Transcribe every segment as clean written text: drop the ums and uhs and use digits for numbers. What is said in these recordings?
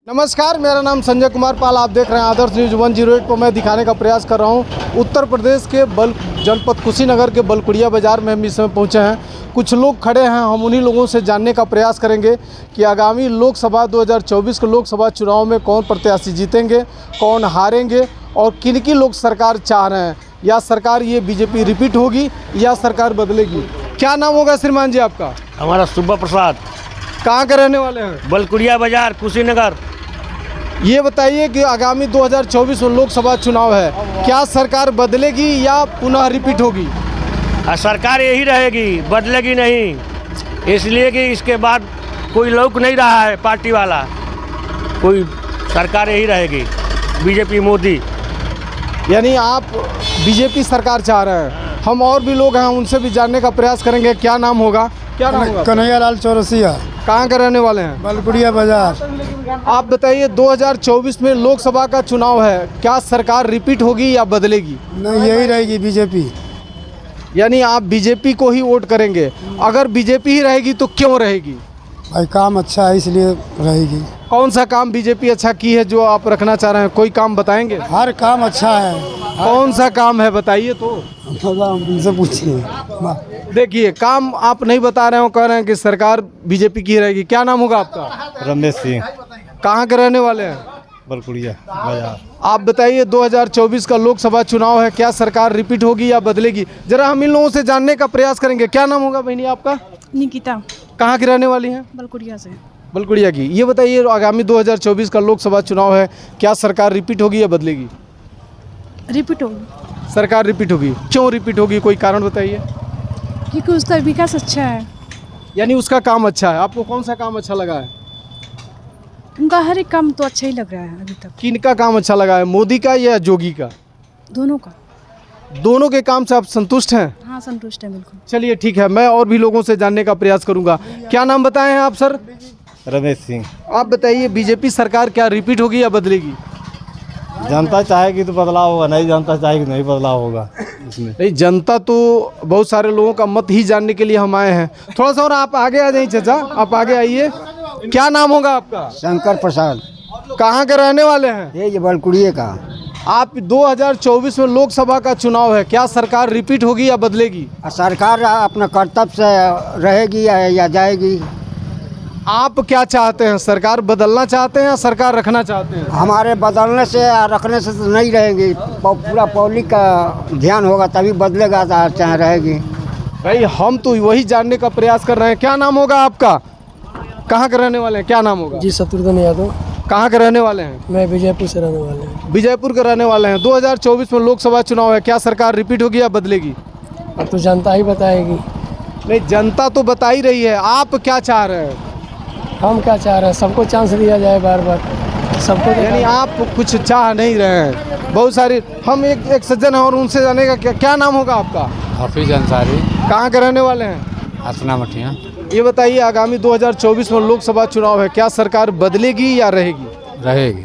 नमस्कार, मेरा नाम संजय कुमार पाल। आप देख रहे हैं आदर्श न्यूज़ 108 पर। मैं दिखाने का प्रयास कर रहा हूं उत्तर प्रदेश के जनपद कुशीनगर के बलकुड़िया बाज़ार में हम इस समय पहुँचे हैं। कुछ लोग खड़े हैं, हम उन्हीं लोगों से जानने का प्रयास करेंगे कि आगामी लोकसभा 2024 के लोकसभा चुनाव में कौन प्रत्याशी जीतेंगे, कौन हारेंगे और किनकी लोग सरकार चाह रहे हैं। या सरकार ये बीजेपी रिपीट होगी या सरकार बदलेगी। क्या नाम होगा श्रीमान जी आपका? हमारा सुब्बा प्रसाद। कहाँ के रहने वाले हैं? बलकुड़िया बाजार, कुशीनगर। ये बताइए कि आगामी 2024 में लोकसभा चुनाव है, क्या सरकार बदलेगी या पुनः रिपीट होगी? सरकार यही रहेगी, बदलेगी नहीं। इसलिए कि इसके बाद कोई लोग नहीं रहा है पार्टी वाला, कोई सरकार यही रहेगी, बीजेपी मोदी। यानी आप बीजेपी सरकार चाह रहे हैं। हम और भी लोग हैं, उनसे भी जानने का प्रयास करेंगे। क्या नाम होगा? क्या नाम होगा? कन्हैया लाल चौरसिया। कहाँ के रहने वाले हैं? बलकुड़िया बाजार। आप बताइए 2024 में लोकसभा का चुनाव है, क्या सरकार रिपीट होगी या बदलेगी? नहीं, यही रहेगी बीजेपी। यानी आप बीजेपी को ही वोट करेंगे। अगर बीजेपी ही रहेगी तो क्यों रहेगी? भाई काम अच्छा है इसलिए रहेगी। कौन सा काम बीजेपी अच्छा की है जो आप रखना चाह रहे हैं? कोई काम बताएंगे? हर काम अच्छा है। कौन सा काम है बताइए तो। उनसे पूछिए। देखिए, काम आप नहीं बता रहे हो, कह रहे हैं कि सरकार बीजेपी की रहेगी। क्या नाम होगा आपका? रमेश सिंह। कहाँ के रहने वाले हैं? बलकुड़िया बाजार। आप बताइए 2024 का लोकसभा चुनाव है, क्या सरकार रिपीट होगी या बदलेगी? जरा हम इन लोगों से जानने का प्रयास करेंगे। क्या नाम होगा बहनी आपका? निकिता। कहाँ की रहने वाली हैं? बलकुड़िया से। बलकुड़िया की। ये बताइए आगामी 2024 का लोकसभा चुनाव है, क्या सरकार रिपीट होगी या बदलेगी? रिपीट होगी। सरकार रिपीट होगी। क्यों रिपीट होगी, कोई कारण बताइए। क्योंकि उसका विकास अच्छा है। यानी उसका काम अच्छा है। आपको कौन सा काम अच्छा लगा है? उनका हर एक काम तो अच्छा ही लग रहा है अभी तक। किनका काम अच्छा लगा है, मोदी का या जोगी का? दोनों का। दोनों के काम से आप संतुष्ट हैं? हाँ, संतुष्ट है बिल्कुल। चलिए ठीक है, मैं और भी लोगों से जानने का प्रयास करूंगा। क्या नाम बताए हैं आप सर? रमेश सिंह। आप बताइए बीजेपी सरकार क्या रिपीट होगी या बदलेगी? जनता चाहेगी तो बदलाव होगा, नहीं जनता चाहेगी नहीं बदलाव होगा इसमें। नहीं, जनता तो बहुत सारे लोगों का मत ही जानने के लिए हम आए हैं। थोड़ा सा और आप आगे आ जाइए चाचा, आप आगे आइए। क्या नाम होगा आपका? शंकर प्रसाद। कहाँ के रहने वाले हैं? ये बलकुड़िया का। आप 2024 में लोकसभा का चुनाव है, क्या सरकार रिपीट होगी या बदलेगी? सरकार अपना कर्तव्य से रहेगी या जाएगी। आप क्या चाहते हैं, सरकार बदलना चाहते हैं या सरकार रखना चाहते हैं? हमारे बदलने से या रखने से तो नहीं रहेगी, पूरा पब्लिक का ध्यान होगा तभी बदलेगा, चाहे रहेगी। भाई हम तो वही जानने का प्रयास कर रहे हैं। क्या नाम होगा आपका? कहाँ के रहने वाले हैं? क्या नाम होगा? जी शत्रुघ्न यादव। कहाँ के रहने वाले हैं? मैं विजयपुर से रहने वाले हैं। विजयपुर के रहने वाले हैं। 2024 में लोकसभा चुनाव है, क्या सरकार रिपीट होगी या बदलेगी? अब तो जनता ही बताएगी। नहीं, जनता तो बता ही रही है, आप क्या चाह रहे हैं? हम क्या चाह रहे हैं, सबको चांस दिया जाए बार बार, सबको। यानी आप कुछ चाह नहीं रहे हैं। बहुत सारी हम एक सज्जन है और उनसे जाने का क्या नाम होगा आपका? हाफिज अंसारी। कहाँ के रहने वाले हैं? हसना मठिया। ये बताइए आगामी 2024 में लोकसभा चुनाव है, क्या सरकार बदलेगी या रहेगी? रहेगी।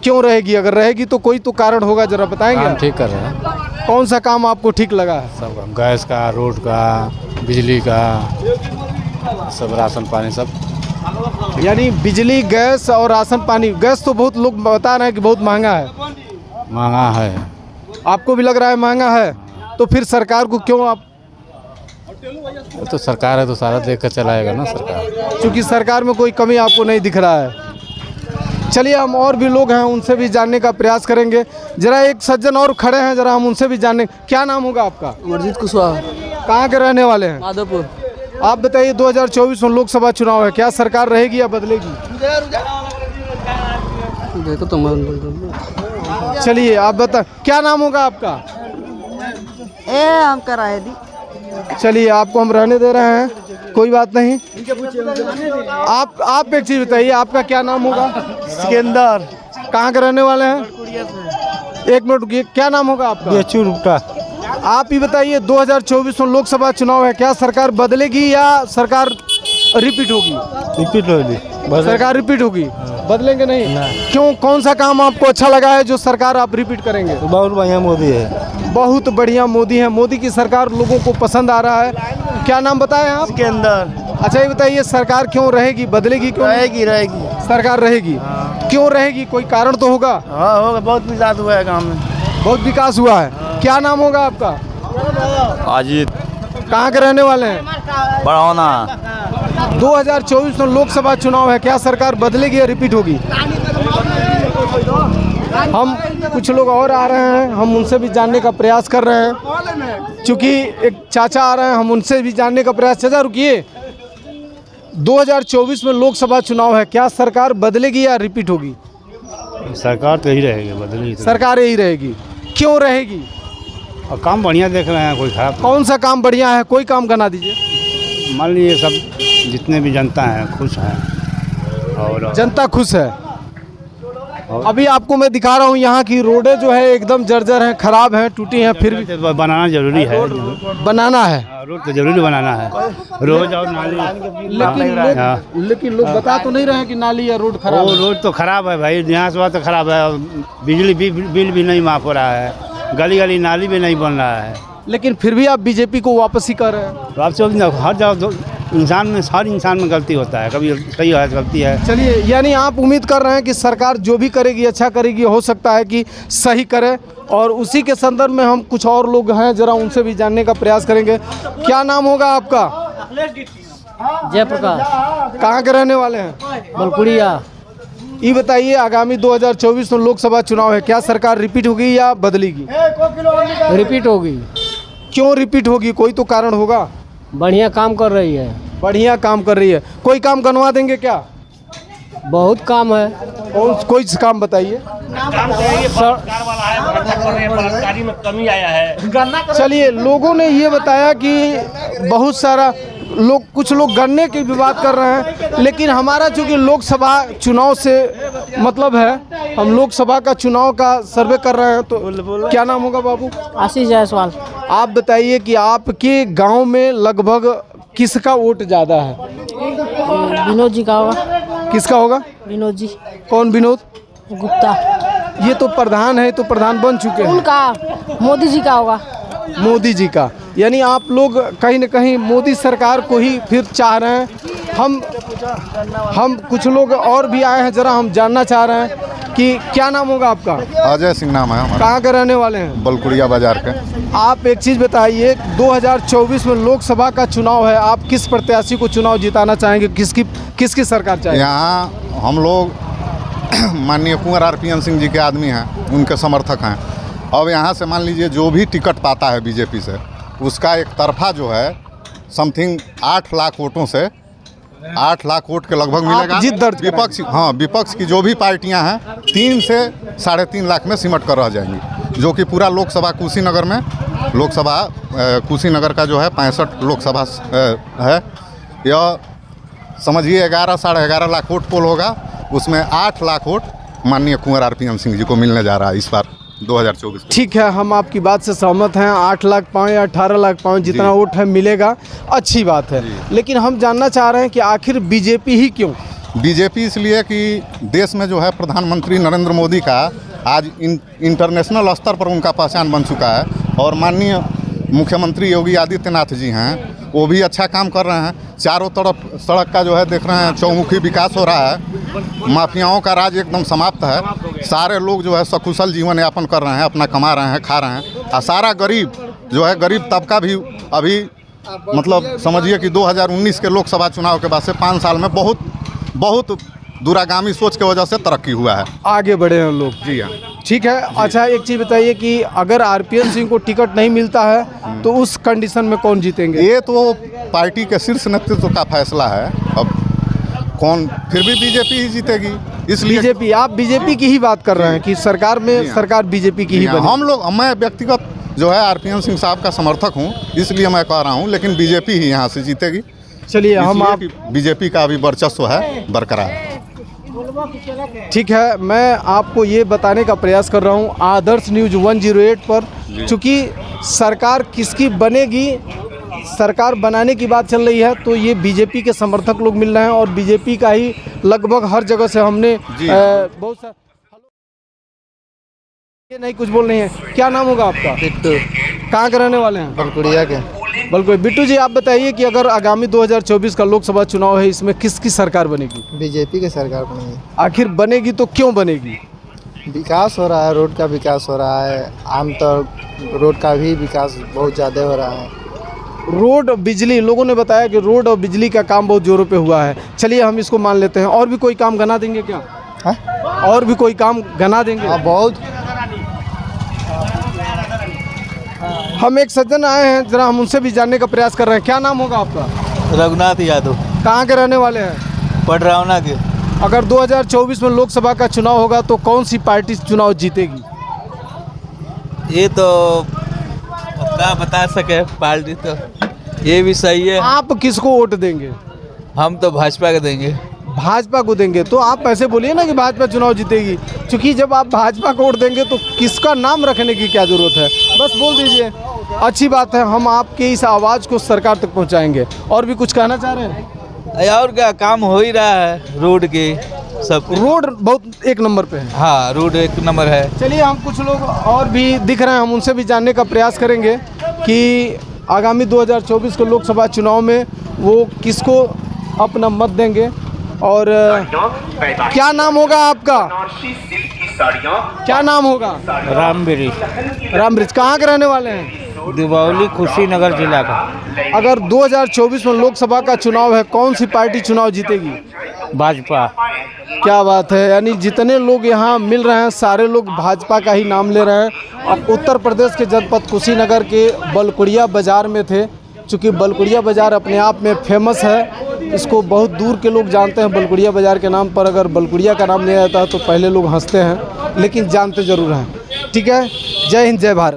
क्यों रहेगी? अगर रहेगी तो कोई तो कारण होगा, जरा बताएंगे? काम ठीक कर रहे हैं। कौन सा काम आपको ठीक लगा है? सब काम, गैस का, रोड का, बिजली का, सब राशन पानी सब। यानी बिजली, गैस और राशन पानी। गैस तो बहुत लोग बता रहे हैं कि बहुत महंगा है। महंगा है। आपको भी लग रहा है महंगा है? तो फिर सरकार को क्यों आप? तो सरकार है तो सारा देख कर चलाएगा ना सरकार। क्योंकि सरकार में कोई कमी आपको नहीं दिख रहा है। चलिए हम और भी लोग हैं, उनसे भी जानने का प्रयास करेंगे। जरा एक सज्जन और खड़े हैं, जरा हम उनसे भी जानने। क्या नाम होगा आपका? अमरजीत कुशवाहा। कहाँ के रहने वाले हैं? माधोपुर। आप बताइए 2024 में लोकसभा चुनाव है, क्या सरकार रहेगी या बदलेगी? देखो तो चलिए आप बता, क्या नाम होगा आपका? हम कराए दी। चलिए आपको हम रहने दे रहे हैं, कोई बात नहीं। आप एक चीज़ बताइए, आपका क्या नाम होगा? सिकंदर। कहाँ के रहने वाले हैं? एक मिनट रुकिए, क्या नाम होगा आपका? आप ही बताइए 2024 में लोकसभा चुनाव है, क्या सरकार बदलेगी या सरकार रिपीट होगी? रिपीट होगी। सरकार रिपीट होगी। बदलेंगे नहीं? क्यों? कौन सा काम आपको अच्छा लगा है जो सरकार आप रिपीट करेंगे? बहुत बढ़िया मोदी है। बहुत बढ़िया मोदी है। मोदी की सरकार लोगों को पसंद आ रहा है। क्या नाम बताएं आप? सिकंदर। अच्छा ये बताइए, सरकार क्यों रहेगी, बदलेगी क्यों? रहेगी। सरकार रहेगी, क्यों रहेगी? कोई कारण तो होगा। हाँ होगा, बहुत विकास हुआ है गाँव में। बहुत विकास हुआ है। क्या नाम होगा आपका? अजीत कहाँ के रहने वाले हैं? बढ़ाना 2024 में लोकसभा चुनाव है, क्या सरकार बदलेगी या रिपीट होगी? हम कुछ लोग और आ रहे हैं, हम उनसे भी जानने का प्रयास कर रहे हैं। चूँकि एक चाचा आ रहे हैं, हम उनसे भी जानने का प्रयास। चाचा रुकिए, 2024 में लोकसभा चुनाव है, क्या सरकार बदलेगी या रिपीट होगी? सरकार तो यही रहेगी, बदली तो। सरकार यही रहेगी, क्यों रहेगी? और काम बढ़िया देख रहे हैं, कोई खराब। कौन सा काम बढ़िया है, कोई काम गना दीजिए। मान लीजिए सब जितने भी जनता हैं खुश हैं और जनता खुश है। अभी आपको मैं दिखा रहा हूँ, यहाँ की रोडें जो है एकदम जर्जर हैं, खराब हैं, टूटी हैं, फिर भी बनाना जरूरी है। बनाना है। रोड तो जरूरी बनाना है, रोज और नाली। लेकिन लोग बता तो नहीं रहे हैं कि नाली या रोड खराब वो है। रोड तो खराब है भाई, यहाँ से तो खराब है। बिजली बिल भी नहीं माफ हो रहा है, गली गली नाली भी नहीं बन रहा है। लेकिन फिर भी आप बीजेपी को वापस ही कर रहे हैं। तो आप हर जगह हर इंसान में गलती होता है, कभी सही है गलती है। चलिए, यानी आप उम्मीद कर रहे हैं कि सरकार जो भी करेगी अच्छा करेगी, हो सकता है कि सही करे। और उसी के संदर्भ में हम कुछ और लोग हैं, जरा उनसे भी जानने का प्रयास करेंगे। क्या नाम होगा आपका? जयप्रकाश। कहाँ के रहने वाले हैं? बलकुड़िया। ये बताइए, आगामी 2024 में लोकसभा चुनाव है, क्या सरकार रिपीट होगी या बदलेगी? रिपीट होगी। क्यों रिपीट होगी, कोई तो कारण होगा। बढ़िया काम कर रही है। बढ़िया काम कर रही है, कोई काम गनवा देंगे क्या? बहुत काम है। कोई काम बताइए। सरकार वाला है, बलात्कारी में कमी आया है। चलिए, लोगों ने ये बताया कि बहुत सारा लोग, कुछ लोग गन्ने की भी बात कर रहे हैं, लेकिन हमारा चूँकि लोकसभा चुनाव से मतलब है, हम लोकसभा का चुनाव का सर्वे कर रहे हैं। तो क्या नाम होगा बाबू? आशीष जायसवाल। आप बताइए कि आपके गांव में लगभग किसका वोट ज़्यादा है? विनोद जी का होगा। किसका होगा? विनोद जी। कौन विनोद? गुप्ता। ये तो प्रधान है, तो प्रधान बन चुके हैं। उनका मोदी जी का होगा। मोदी जी का, यानी आप लोग कहीं न कहीं मोदी सरकार को ही फिर चाह रहे हैं। हम कुछ लोग और भी आए हैं, जरा हम जानना चाह रहे हैं कि क्या नाम होगा आपका? अजय सिंह नाम है हमारा। कहाँ के रहने वाले हैं? बलकुड़िया बाजार के। आप एक चीज़ बताइए, 2024 में लोकसभा का चुनाव है, आप किस प्रत्याशी को चुनाव जिताना चाहेंगे, किसकी सरकार चाहेंगे? यहाँ हम लोग माननीय कुंवर RPN सिंह जी के आदमी हैं, उनके समर्थक हैं। अब यहाँ से मान लीजिए जो भी टिकट पाता है बीजेपी से, उसका एक तरफा जो है समथिंग 8 लाख वोटों से 8 लाख वोट के लगभग मिलेगा। जीत दर्ज विपक्ष, हाँ, विपक्ष की जो भी पार्टियां हैं 3 से 3.5 लाख में सिमट कर रह जाएंगी, जो कि पूरा लोकसभा कुशीनगर में, लोकसभा कुशीनगर का जो है 65 लोकसभा है। यह समझिए 11 साढ़े 11 लाख वोट पोल होगा, उसमें 8 लाख वोट माननीय कुंवर RPN सिंह जी को मिलने जा रहा है इस बार 2024। ठीक है, हम आपकी बात से सहमत हैं। 8 लाख पाएँ या 18 लाख पाएँ, जितना वोट है मिलेगा, अच्छी बात है। लेकिन हम जानना चाह रहे हैं कि आखिर बीजेपी ही क्यों? बीजेपी इसलिए कि देश में जो है प्रधानमंत्री नरेंद्र मोदी का आज इंटरनेशनल स्तर पर उनका पहचान बन चुका है। और माननीय मुख्यमंत्री योगी आदित्यनाथ जी हैं, वो भी अच्छा काम कर रहे हैं। चारों तरफ सड़क का जो है देख रहे हैं, चौमुखी विकास हो रहा है। माफियाओं का राज एकदम समाप्त है। सारे लोग जो है सकुशल जीवन यापन कर रहे हैं, अपना कमा रहे हैं, खा रहे हैं। और सारा गरीब जो है, गरीब तबका भी अभी मतलब समझिए कि 2019 के लोकसभा चुनाव के बाद से 5 साल में बहुत दूरागामी सोच की वजह से तरक्की हुआ है, आगे बढ़े हैं लोग। जी हाँ। ठीक है। अच्छा, एक चीज़ बताइए कि अगर RPN सिंह को टिकट नहीं मिलता है तो उस कंडीशन में कौन जीतेंगे? ये तो पार्टी के शीर्ष नेतृत्व का फैसला है। अब कौन, फिर भी बीजेपी ही जीतेगी। इसलिए बीजेपी, आप बीजेपी की ही बात कर रहे हैं कि सरकार में सरकार बीजेपी की ही बने? हम लोग, मैं व्यक्तिगत जो है RPN सिंह साहब का समर्थक हूँ, इसलिए मैं कह रहा हूँ, लेकिन बीजेपी ही यहाँ से जीतेगी। चलिए, हम आप बीजेपी का अभी वर्चस्व है बरकरार। ठीक है, मैं आपको ये बताने का प्रयास कर रहा हूँ आदर्श न्यूज़ 108 पर, चूँकि सरकार किसकी बनेगी, सरकार बनाने की बात चल रही है, तो ये बीजेपी के समर्थक लोग मिल रहे हैं और बीजेपी का ही लगभग हर जगह से हमने बहुत सा ये नहीं कुछ बोल रही है। क्या नाम होगा आपका? टिट्टू। कहाँ के रहने वाले हैं? बलकुड़िया के। बिल्कुल। बिट्टू जी आप बताइए कि अगर आगामी 2024 का लोकसभा चुनाव है, इसमें किसकी सरकार बनेगी? बीजेपी की सरकार बनेगी। आखिर बनेगी तो क्यों बनेगी? विकास हो रहा है, रोड का विकास हो रहा है, आमतौर रोड का भी विकास बहुत ज़्यादा हो रहा है। रोड, बिजली, लोगों ने बताया कि रोड और बिजली का काम बहुत जोरों पे हुआ है। चलिए हम इसको मान लेते हैं। और भी कोई काम गना देंगे क्या? है? और भी कोई काम गना देंगे? हाँ, बहुत। हम एक सज्जन आए हैं, जरा हम उनसे भी जानने का प्रयास कर रहे हैं। क्या नाम होगा आपका? रघुनाथ यादव। कहाँ के रहने वाले हैं? पटरौना के। अगर 2024 में लोकसभा का चुनाव होगा तो कौन सी पार्टी चुनाव जीतेगी? ये तो क्या बता सके, पार्टी तो ये भी सही है। आप किसको वोट देंगे? हम तो भाजपा के देंगे। भाजपा को देंगे। तो आप ऐसे बोलिए ना कि भाजपा चुनाव जीतेगी, क्योंकि जब आप भाजपा को वोट देंगे तो किसका नाम रखने की क्या ज़रूरत है? बस बोल दीजिए। अच्छी बात है, हम आपके इस आवाज़ को सरकार तक पहुंचाएंगे। और भी कुछ कहना चाह रहे हैं? और क्या, काम हो ही रहा है रोड के सब। रोड बहुत एक नंबर पे है। हाँ, रोड एक नंबर है। चलिए हम कुछ लोग और भी दिख रहे हैं, हम उनसे भी जानने का प्रयास करेंगे कि आगामी 2024 के लोकसभा चुनाव में वो किसको अपना मत देंगे। और क्या नाम होगा आपका? क्या नाम होगा? रामब्रिज। कहाँ के रहने वाले हैं? दीपावली कुशीनगर जिला का। अगर 2024 में लोकसभा का चुनाव है, कौन सी पार्टी चुनाव जीतेगी? भाजपा। क्या बात है, यानी जितने लोग यहाँ मिल रहे हैं सारे लोग भाजपा का ही नाम ले रहे हैं। अब उत्तर प्रदेश के जनपद कुशीनगर के बलकुड़िया बाज़ार में थे। चूँकि बलकुड़िया बाज़ार अपने आप में फेमस है, इसको बहुत दूर के लोग जानते हैं बलकुड़िया बाज़ार के नाम पर। अगर बलकुड़िया का नाम नहीं आता है तो पहले लोग हंसते हैं, लेकिन जानते ज़रूर हैं। ठीक है, जय हिंद, जय भारत।